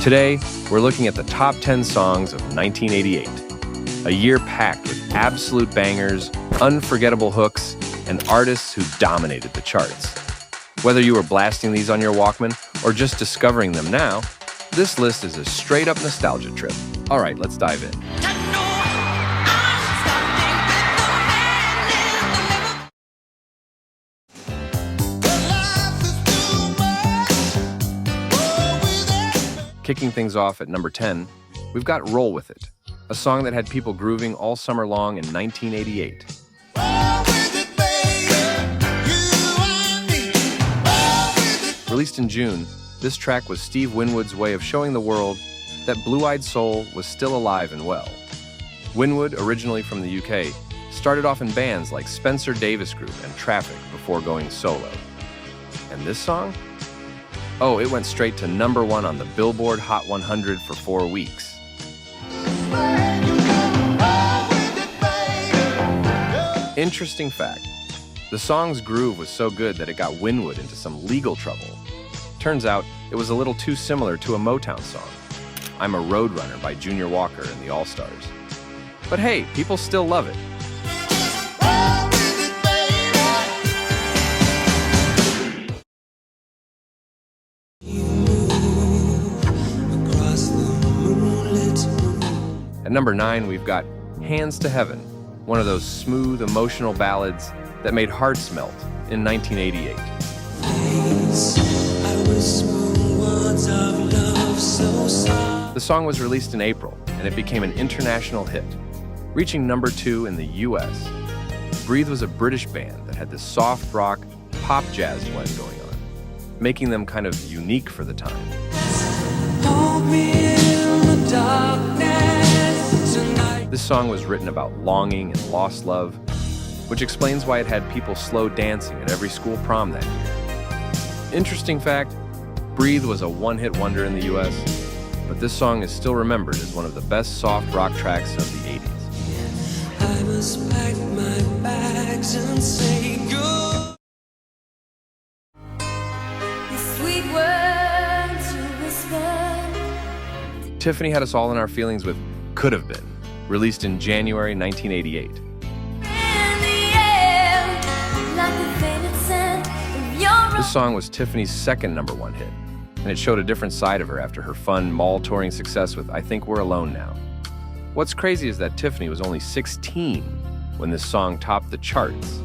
Today, we're looking at the top 10 songs of 1988, a year packed with absolute bangers, unforgettable hooks, and artists who dominated the charts. Whether you were blasting these on your Walkman or just discovering them now, this list is a straight-up nostalgia trip. All right, let's dive in. Kicking things off at number 10, we've got Roll With It, a song that had people grooving all summer long in 1988. Released in June, this track was Steve Winwood's way of showing the world that blue-eyed soul was still alive and well. Winwood, originally from the UK, started off in bands like Spencer Davis Group and Traffic before going solo. And this song? Oh, it went straight to number 1 on the Billboard Hot 100 for 4 weeks. Interesting fact, the song's groove was so good that it got Winwood into some legal trouble. Turns out, it was a little too similar to a Motown song, I'm a Roadrunner by Junior Walker and the All-Stars. But hey, people still love it. At number 9, we've got Hands to Heaven, one of those smooth, emotional ballads that made hearts melt in 1988. The song was released in April, and it became an international hit, reaching number 2 in the US. Breathe was a British band that had this soft rock, pop jazz blend going on, making them kind of unique for the time. Hold me in the darkness tonight. This song was written about longing and lost love, which explains why it had people slow dancing at every school prom that year. Interesting fact, Breathe was a one-hit wonder in the US, but this song is still remembered as one of the best soft rock tracks of the 80s. I must pack my bags and say go. The sweet words you whisper. Tiffany had us all in our feelings with Could Have Been, released in January 1988. This song was Tiffany's second number 1 hit, and it showed a different side of her after her fun mall touring success with I Think We're Alone Now. What's crazy is that Tiffany was only 16 when this song topped the charts.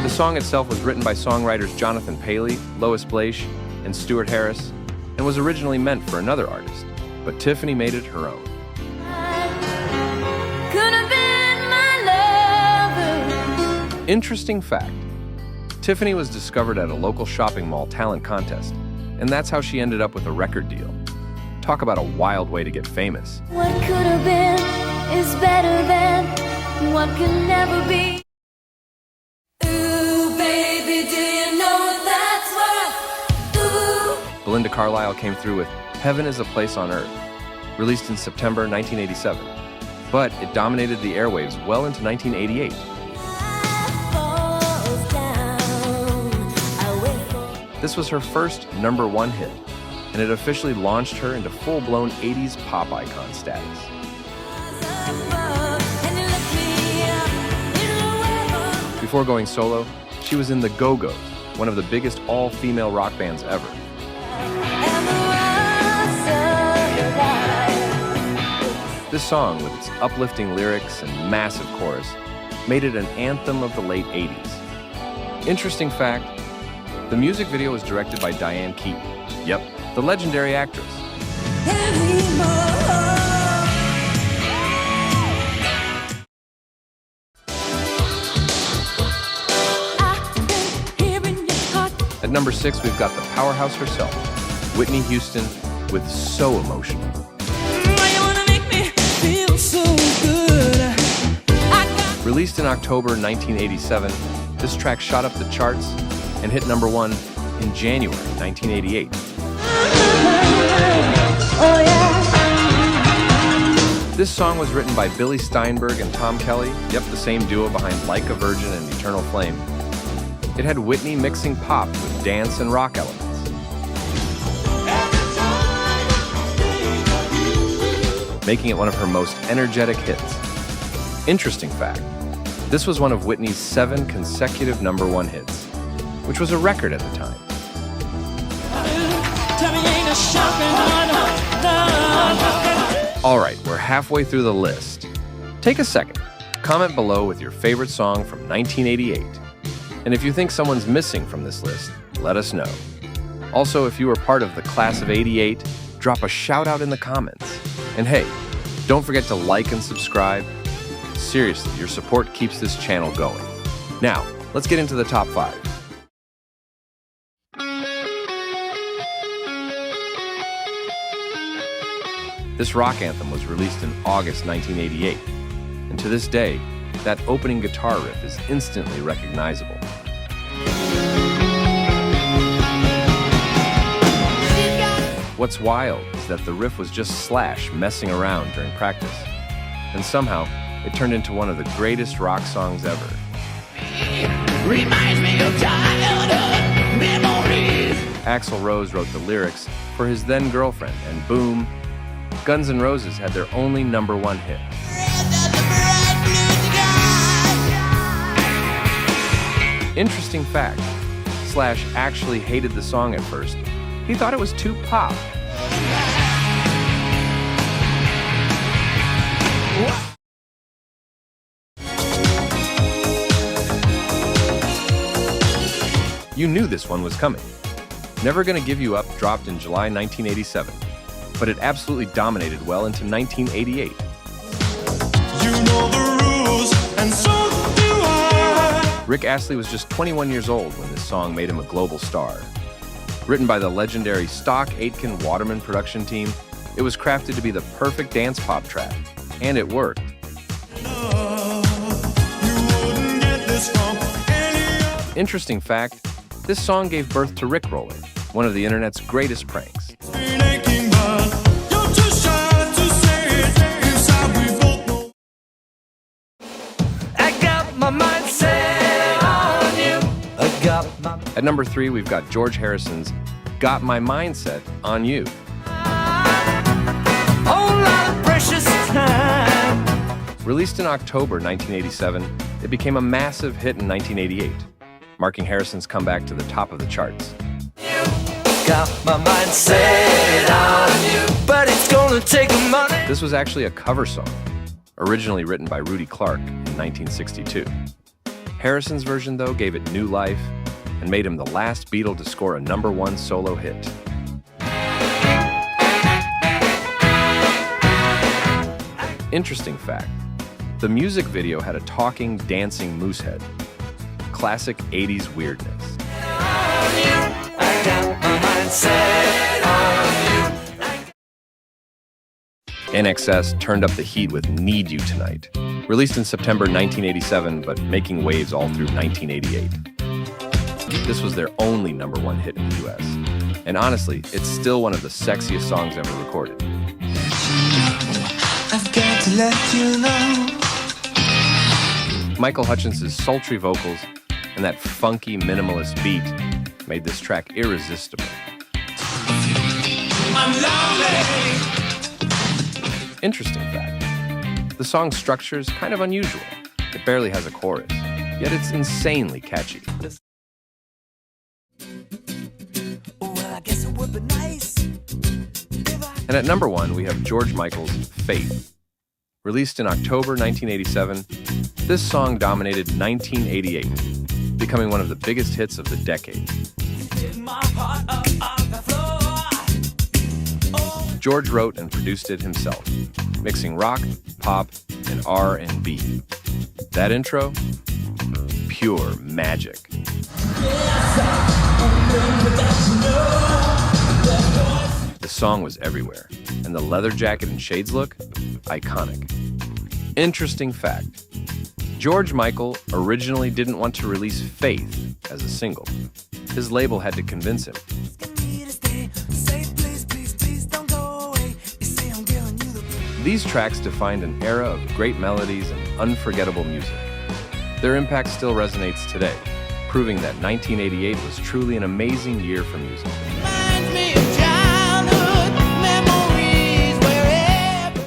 The song itself was written by songwriters Jonathan Paley, Lois Blaish, and Stuart Harris, and was originally meant for another artist, but Tiffany made it her own. Interesting fact, Tiffany was discovered at a local shopping mall talent contest, and that's how she ended up with a record deal. Talk about a wild way to get famous. What could have been is better than what could never be. Ooh, baby, do you know that's what? Ooh. Belinda Carlisle came through with Heaven is a Place on Earth, released in September 1987, but it dominated the airwaves well into 1988. This was her first number 1 hit, and it officially launched her into full-blown 80s pop icon status. Before going solo, she was in the Go-Go's, one of the biggest all-female rock bands ever. This song, with its uplifting lyrics and massive chorus, made it an anthem of the late 80s. Interesting fact, the music video was directed by Diane Keaton. Yep, the legendary actress. At number 6, we've got the powerhouse herself, Whitney Houston, with So Emotional. Released in October 1987, this track shot up the charts and hit number 1 in January 1988. This song was written by Billy Steinberg and Tom Kelly, yep, the same duo behind Like a Virgin and Eternal Flame. It had Whitney mixing pop with dance and rock elements. Making it one of her most energetic hits. Interesting fact, this was one of Whitney's 7 consecutive #1 hits, which was a record at the time. All right, we're halfway through the list. Take a second, comment below with your favorite song from 1988. And if you think someone's missing from this list, let us know. Also, if you were part of the class of '88, drop a shout out in the comments. And hey, don't forget to like and subscribe. Seriously, your support keeps this channel going. Now, let's get into the top 5. This rock anthem was released in August 1988, and to this day, that opening guitar riff is instantly recognizable. What's wild is that the riff was just Slash messing around during practice, and somehow it turned into one of the greatest rock songs ever. Reminds me of childhood memories. Axl Rose wrote the lyrics for his then girlfriend, and boom, Guns N' Roses had their only #1 hit. Interesting fact, Slash actually hated the song at first. He thought it was too pop. You knew this one was coming. Never Gonna Give You Up dropped in July 1987, but it absolutely dominated well into 1988. You know the rules, and so do I. Rick Astley was just 21 years old when this song made him a global star. Written by the legendary Stock Aitken Waterman production team, it was crafted to be the perfect dance pop track, and it worked. Interesting fact, this song gave birth to Rickrolling, one of the internet's greatest pranks. At number 3, we've got George Harrison's Got My Mindset on You. Released in October 1987, it became a massive hit in 1988, marking Harrison's comeback to the top of the charts. Got my mind set on you, but it's gonna take money. This was actually a cover song, originally written by Rudy Clark in 1962. Harrison's version, though, gave it new life and made him the last Beatle to score a #1 solo hit. Interesting fact, the music video had a talking, dancing moose head. Classic 80s weirdness. INXS turned up the heat with Need You Tonight. Released in September 1987, but making waves all through 1988. This was their only #1 hit in the US. And honestly, it's still one of the sexiest songs ever recorded. I've got to let you know. Michael Hutchins' sultry vocals and that funky minimalist beat made this track irresistible. I'm lonely. Interesting fact, the song's structure is kind of unusual. It barely has a chorus, yet it's insanely catchy. And at #1, we have George Michael's Faith. Released in October 1987, this song dominated 1988, becoming one of the biggest hits of the decade. George wrote and produced it himself, mixing rock, pop, and R&B. That intro? Pure magic. The song was everywhere, and the leather jacket and shades look? Iconic. Interesting fact, George Michael originally didn't want to release Faith as a single. His label had to convince him. These tracks defined an era of great melodies and unforgettable music. Their impact still resonates today, proving that 1988 was truly an amazing year for music.